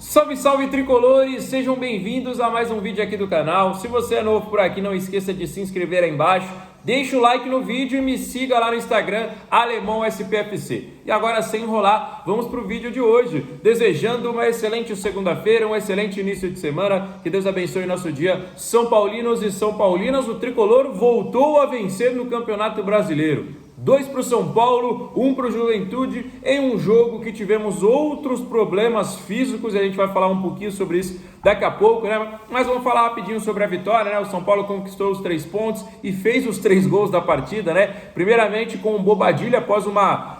Salve, salve tricolores, sejam bem-vindos a mais um vídeo aqui do canal. Se você é novo por aqui, não esqueça de se inscrever aí embaixo, deixa o like no vídeo e me siga lá no Instagram, AlemãoSPFC. E agora, sem enrolar, vamos para o vídeo de hoje, desejando uma excelente segunda-feira, um excelente início de semana, que Deus abençoe nosso dia. São Paulinos e São Paulinas, o tricolor voltou a vencer no Campeonato Brasileiro. 2 para o São Paulo, 1 para o Juventude, em um jogo que tivemos outros problemas físicos, e a gente vai falar um pouquinho sobre isso daqui a pouco, né? Mas vamos falar rapidinho sobre a vitória, né? O São Paulo conquistou os 3 pontos e fez os 3 gols da partida, né? Primeiramente com o Bobadilla, após uma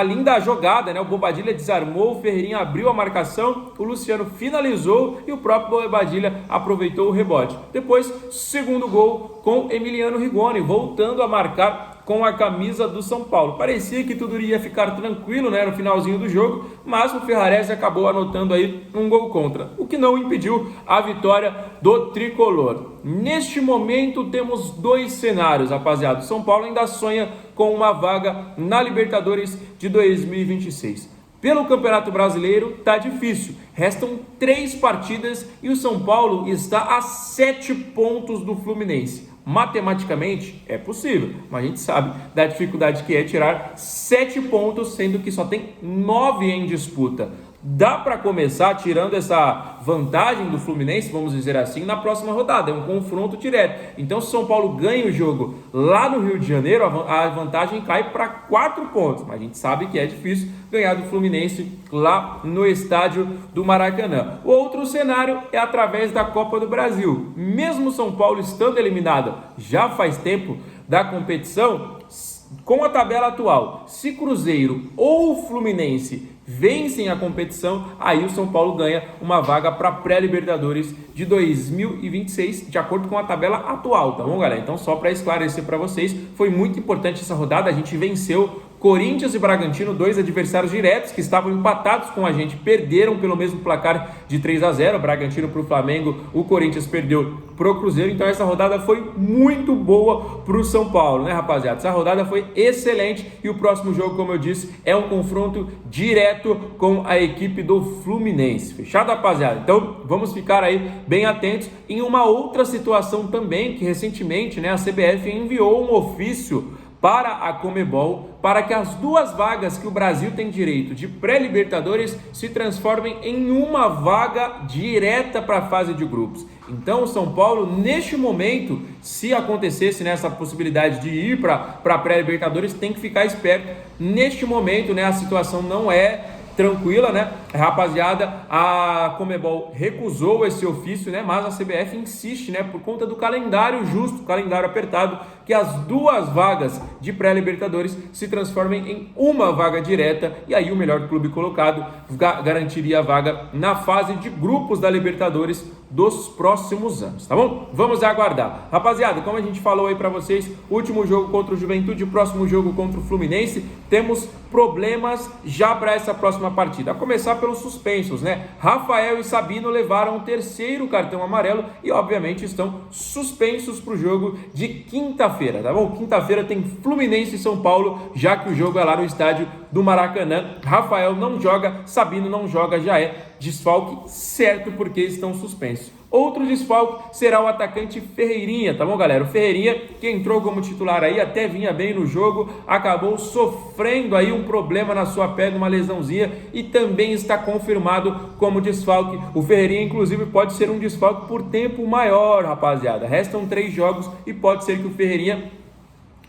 linda jogada, né? O Bobadilla desarmou, o Ferreirinha abriu a marcação, o Luciano finalizou e o próprio Bobadilla aproveitou o rebote. Depois, segundo gol com Emiliano Rigoni, voltando a marcar com a camisa do São Paulo. Parecia que tudo iria ficar tranquilo, né, no finalzinho do jogo, mas o Ferrarese acabou anotando aí um gol contra, o que não impediu a vitória do tricolor. Neste momento temos 2 cenários, rapaziada. O São Paulo ainda sonha com uma vaga na Libertadores de 2026. Pelo Campeonato Brasileiro tá difícil, restam 3 partidas e o São Paulo está a 7 pontos do Fluminense. Matematicamente é possível, mas a gente sabe da dificuldade que é tirar 7 pontos, sendo que só tem 9 em disputa. Dá para começar tirando essa vantagem do Fluminense, vamos dizer assim, na próxima rodada, é um confronto direto. Então, se o São Paulo ganha o jogo lá no Rio de Janeiro, a vantagem cai para 4 pontos, mas a gente sabe que é difícil ganhar do Fluminense lá no estádio do Maracanã. O outro cenário é através da Copa do Brasil. Mesmo o São Paulo estando eliminado já faz tempo da competição, com a tabela atual, se Cruzeiro ou Fluminense vencem a competição, aí o São Paulo ganha uma vaga para pré-Libertadores de 2026, de acordo com a tabela atual, tá bom, galera? Então, só para esclarecer para vocês, foi muito importante essa rodada, a gente venceu Corinthians e Bragantino, 2 adversários diretos que estavam empatados com a gente, perderam pelo mesmo placar de 3-0, Bragantino para o Flamengo, o Corinthians perdeu para o Cruzeiro, então essa rodada foi muito boa para o São Paulo, né, rapaziada? Essa rodada foi excelente e o próximo jogo, como eu disse, é um confronto direto com a equipe do Fluminense, fechado, rapaziada? Então vamos ficar aí bem atentos em uma outra situação também, que recentemente, né, a CBF enviou um ofício para a Conmebol, para que as 2 vagas que o Brasil tem direito de pré-Libertadores se transformem em uma vaga direta para a fase de grupos. Então o São Paulo, neste momento, se acontecesse nessa possibilidade de ir para pré-Libertadores, tem que ficar esperto. Neste momento, né, a situação não é tranquila, né, rapaziada? A Conmebol recusou esse ofício, né, mas a CBF insiste, né, por conta do calendário justo, calendário apertado, que as 2 vagas de pré-Libertadores se transformem em uma vaga direta, e aí o melhor clube colocado garantiria a vaga na fase de grupos da Libertadores dos próximos anos, tá bom? Vamos aguardar. Rapaziada, como a gente falou aí pra vocês, último jogo contra o Juventude, próximo jogo contra o Fluminense, temos problemas já para essa próxima partida. A começar pelos suspensos, né? Rafael e Sabino levaram o 3º cartão amarelo e obviamente estão suspensos pro jogo de quinta-feira, tá bom? Quinta-feira tem Fluminense e São Paulo, já que o jogo é lá no estádio do Maracanã. Rafael não joga, Sabino não joga, já é desfalque certo porque estão suspensos. Outro desfalque será o atacante Ferreirinha, tá bom, galera? O Ferreirinha, que entrou como titular aí, até vinha bem no jogo, acabou sofrendo aí um problema na sua perna, uma lesãozinha, e também está confirmado como desfalque. O Ferreirinha, inclusive, pode ser um desfalque por tempo maior, rapaziada. Restam 3 jogos e pode ser que o Ferreirinha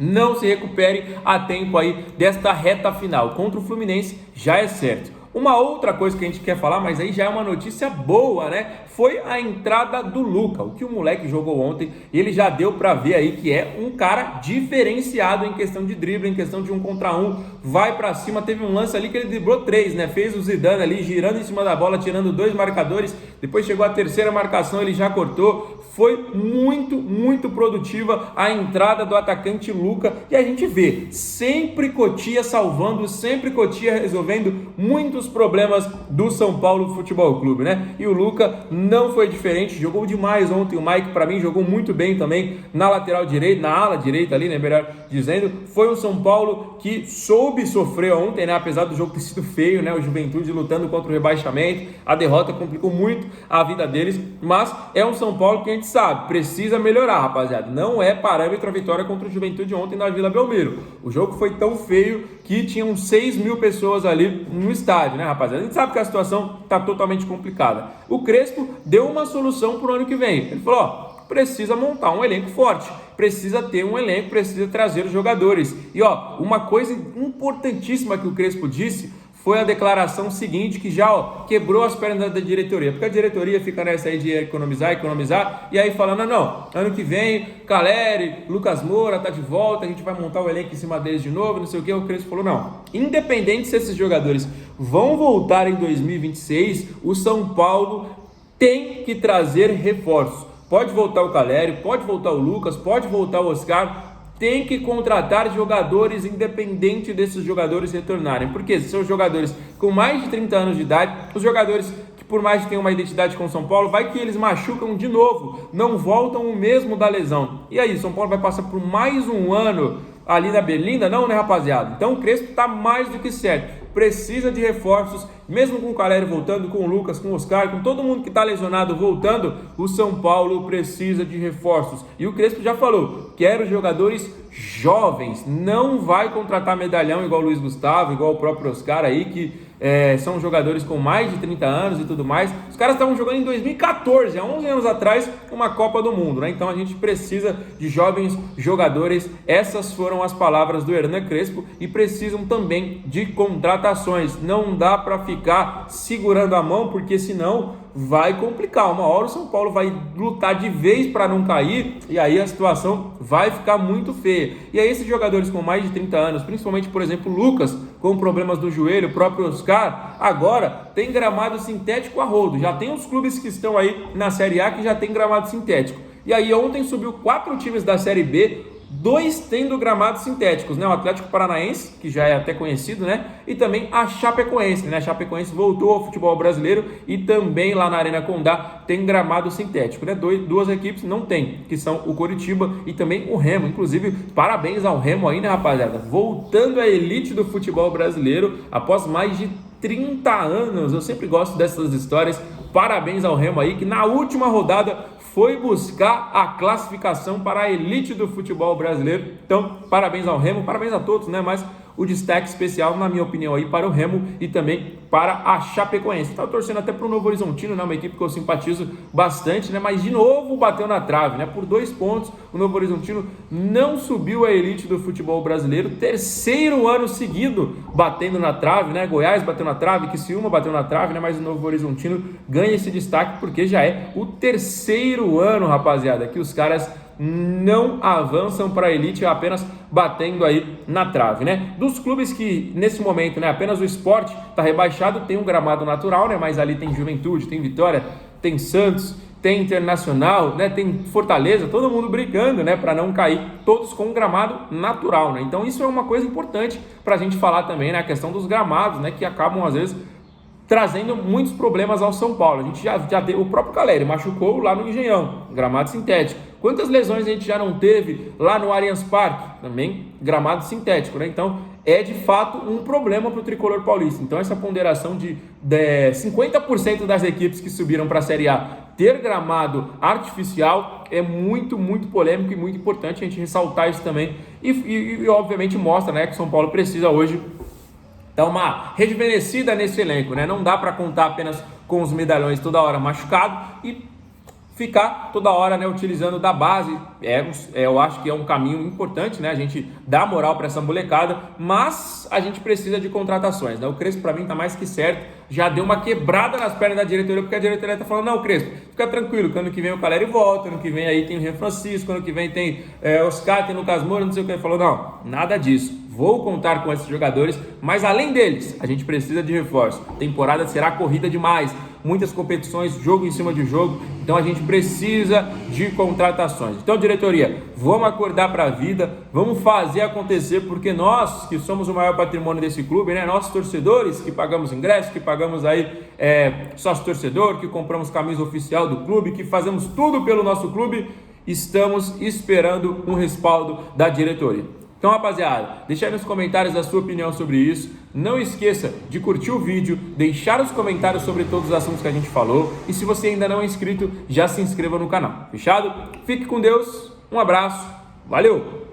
não se recupere a tempo aí desta reta final. Contra o Fluminense já é certo. Uma outra coisa que a gente quer falar, mas aí já é uma notícia boa, né? Foi a entrada do Luca, o que o moleque jogou ontem, e ele já deu pra ver aí que é um cara diferenciado em questão de drible, em questão de 1 contra 1, vai pra cima. Teve um lance ali que ele driblou 3, né? Fez o Zidane ali, girando em cima da bola, tirando 2 marcadores, depois chegou a 3ª marcação, ele já cortou, foi muito produtiva a entrada do atacante Luca, e a gente vê sempre Cotia salvando, sempre Cotia resolvendo muitos problemas do São Paulo Futebol Clube, né? E o Luca não foi diferente, jogou demais ontem. O Mike, para mim, jogou muito bem também na lateral direita, na ala direita ali, né, melhor dizendo. Foi um São Paulo que soube sofrer ontem, né, apesar do jogo ter sido feio, né, o Juventude lutando contra o rebaixamento, a derrota complicou muito a vida deles, mas é um São Paulo que a gente sabe, precisa melhorar, rapaziada. Não é parâmetro a vitória contra o Juventude ontem na Vila Belmiro. O jogo foi tão feio que tinham 6.000 pessoas ali no estádio, né, rapaziada? A gente sabe que a situação tá totalmente complicada. O Crespo deu uma solução pro ano que vem. Ele falou, ó, precisa montar um elenco forte, precisa ter um elenco, precisa trazer os jogadores. E ó, uma coisa importantíssima que o Crespo disse foi a declaração seguinte, que já quebrou as pernas da diretoria, porque a diretoria fica nessa aí de economizar, e aí falando, não, ano que vem, Caleri, Lucas Moura tá de volta, a gente vai montar o elenco em cima deles de novo, não sei o que. O Crespo falou, não, independente se esses jogadores vão voltar em 2026, o São Paulo tem que trazer reforços. Pode voltar o Caleri, pode voltar o Lucas, pode voltar o Oscar, tem que contratar jogadores independente desses jogadores retornarem, porque são jogadores com mais de 30 anos de idade, os jogadores que por mais que tenham uma identidade com o São Paulo, vai que eles machucam de novo, não voltam o mesmo da lesão, e aí São Paulo vai passar por mais um ano ali na Berlinda, não, né, rapaziada? Então o Crespo tá mais do que certo, precisa de reforços, mesmo com o Caleri voltando, com o Lucas, com o Oscar, com todo mundo que tá lesionado voltando, o São Paulo precisa de reforços. E o Crespo já falou, quero jogadores jovens, não vai contratar medalhão igual o Luiz Gustavo, igual o próprio Oscar aí, que são jogadores com mais de 30 anos e tudo mais. Os caras estavam jogando em 2014, há 11 anos atrás, uma Copa do Mundo, né? Então a gente precisa de jovens jogadores. Essas foram as palavras do Hernan Crespo, e precisam também de contratações. Não dá para ficar segurando a mão, porque senão vai complicar. Uma hora o São Paulo vai lutar de vez para não cair, e aí a situação vai ficar muito feia. E aí esses jogadores com mais de 30 anos, principalmente, por exemplo, o Lucas, com problemas do joelho, o próprio Oscar, agora tem gramado sintético a rodo. Já tem os clubes que estão aí na Série A que já tem gramado sintético. E aí ontem subiu 4 times da Série B, 2 tendo gramados sintéticos, né? O Atlético Paranaense, que já é até conhecido, né? E também a Chapecoense, né? A Chapecoense voltou ao futebol brasileiro e também lá na Arena Condá tem gramado sintético, né? Duas equipes não tem, que são o Coritiba e também o Remo. Inclusive, parabéns ao Remo aí, né, rapaziada? Voltando à elite do futebol brasileiro após mais de 30 anos. Eu sempre gosto dessas histórias. Parabéns ao Remo aí, que na última rodada foi buscar a classificação para a elite do futebol brasileiro. Então, parabéns ao Remo, parabéns a todos, né? Mas o destaque especial, na minha opinião, aí para o Remo e também para a Chapecoense. Estava torcendo até para o Novo Horizontino, né? Uma equipe que eu simpatizo bastante, né? Mas de novo bateu na trave, né? Por 2 pontos, o Novo Horizontino não subiu a elite do futebol brasileiro. 3º ano seguido batendo na trave, né? Goiás bateu na trave, Criciúma bateu na trave, né? Mas o Novo Horizontino ganha esse destaque porque já é o 3º ano, rapaziada, que os caras não avançam para a elite, apenas batendo aí na trave, né? Dos clubes que nesse momento, né, apenas o Sport está rebaixado, tem um gramado natural, né? Mas ali tem Juventude, tem Vitória, tem Santos, tem Internacional, né? Tem Fortaleza, todo mundo brigando, né, para não cair, todos com um gramado natural, né? Então isso é uma coisa importante para a gente falar também, né? A questão dos gramados, né? Que acabam às vezes trazendo muitos problemas ao São Paulo. A gente já teve, o próprio Caleri machucou lá no Engenhão, gramado sintético. Quantas lesões a gente já não teve lá no Allianz Parque? Também gramado sintético, né? Então é de fato um problema para o tricolor paulista. Então essa ponderação de 50% das equipes que subiram para a Série A ter gramado artificial é muito polêmico e muito importante a gente ressaltar isso também. E obviamente mostra, né, que o São Paulo precisa hoje dar uma rejuvenescida nesse elenco, né? Não dá para contar apenas com os medalhões toda hora machucado e ficar toda hora, né, utilizando da base. Eu acho que é um caminho importante, né? A gente dá moral para essa molecada, mas a gente precisa de contratações, né? O Crespo para mim tá mais que certo, já deu uma quebrada nas pernas da diretoria, porque a diretoria tá falando, não, Crespo, fica tranquilo, que ano que vem o Caleri volta, ano que vem aí tem o Jean Francisco, ano que vem tem Oscar, tem Lucas Moura, não sei o que. Ele falou, não, nada disso, vou contar com esses jogadores, mas além deles, a gente precisa de reforço. A temporada será corrida demais, muitas competições, jogo em cima de jogo, então a gente precisa de contratações. Então, diretoria, vamos acordar para a vida, vamos fazer acontecer, porque nós, que somos o maior patrimônio desse clube, né, nossos torcedores que pagamos ingresso, que pagamos aí sócio torcedor, que compramos camisa oficial do clube, que fazemos tudo pelo nosso clube, estamos esperando um respaldo da diretoria. Então, rapaziada, deixa aí nos comentários a sua opinião sobre isso. Não esqueça de curtir o vídeo, deixar os comentários sobre todos os assuntos que a gente falou. E se você ainda não é inscrito, já se inscreva no canal. Fechado? Fique com Deus, um abraço, valeu!